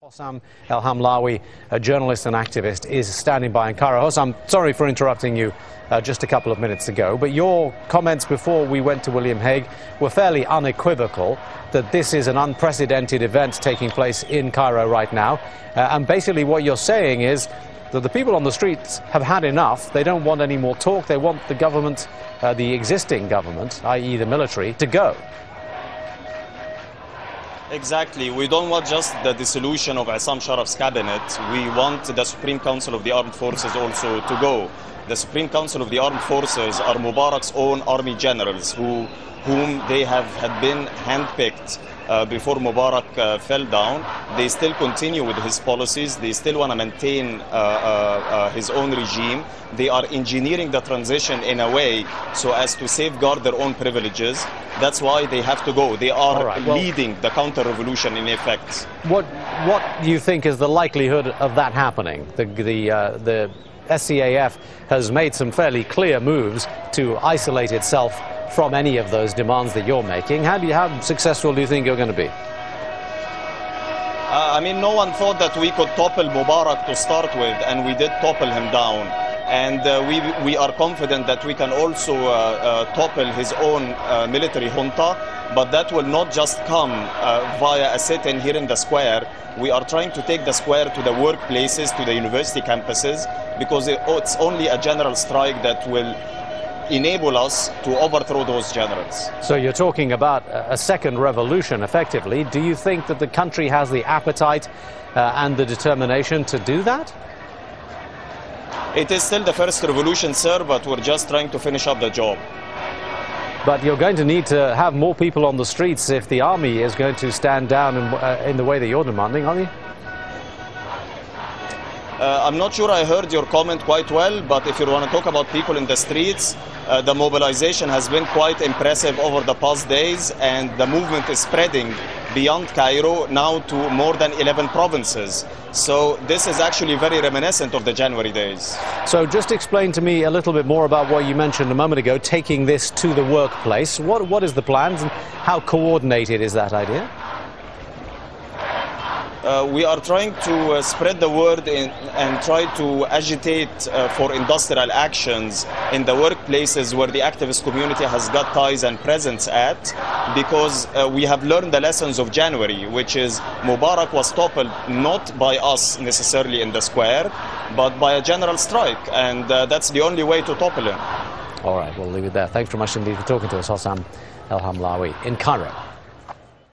Hossam El-Hamlawi, a journalist and activist, is standing by in Cairo. Hossam, sorry for interrupting you just a couple of minutes ago, but your comments before we went to William Hague were fairly unequivocal that this is an unprecedented event taking place in Cairo right now. And basically what you're saying is that the people on the streets have had enough. They don't want any more talk. They want the government, the existing government, i.e. the military, to go. Exactly. We don't want just the dissolution of Issam Sharaf's cabinet. We want the Supreme Council of the Armed Forces also to go. The Supreme Council of the Armed Forces are Mubarak's own army generals whom they had been handpicked before Mubarak fell down. They still continue with his policies. They still want to maintain his own regime. They are engineering the transition in a way so as to safeguard their own privileges. That's why they have to go. They are leading the counter-revolution in effect. What do you think is the likelihood of that happening? The SCAF has made some fairly clear moves to isolate itself from any of those demands that you're making. How successful do you think you're going to be? I mean, no one thought that we could topple Mubarak to start with, and we did topple him down. And we are confident that we can also topple his own military junta, but that will not just come via a sit-in here in the square. We are trying to take the square to the workplaces, to the university campuses, because it's only a general strike that will enable us to overthrow those generals. So you're talking about a second revolution, effectively. Do you think that the country has the appetite and the determination to do that? It is still the first revolution, sir, but we're just trying to finish up the job. But you're going to need to have more people on the streets if the army is going to stand down in the way that you're demanding, aren't you? I'm not sure I heard your comment quite well, but if you want to talk about people in the streets, the mobilization has been quite impressive over the past days, and the movement is spreading beyond Cairo now to more than 11 provinces. So this is actually very reminiscent of the January days. So just explain to me a little bit more about what you mentioned a moment ago, taking this to the workplace. What is the plans and how coordinated is that idea? We are trying to spread the word and try to agitate for industrial actions in the workplaces where the activist community has got ties and presence at, because we have learned the lessons of January, which is Mubarak was toppled not by us necessarily in the square, but by a general strike, and that's the only way to topple him. All right, we'll leave it there. Thanks very much indeed for talking to us, Hossam El-Hamlawi in Cairo.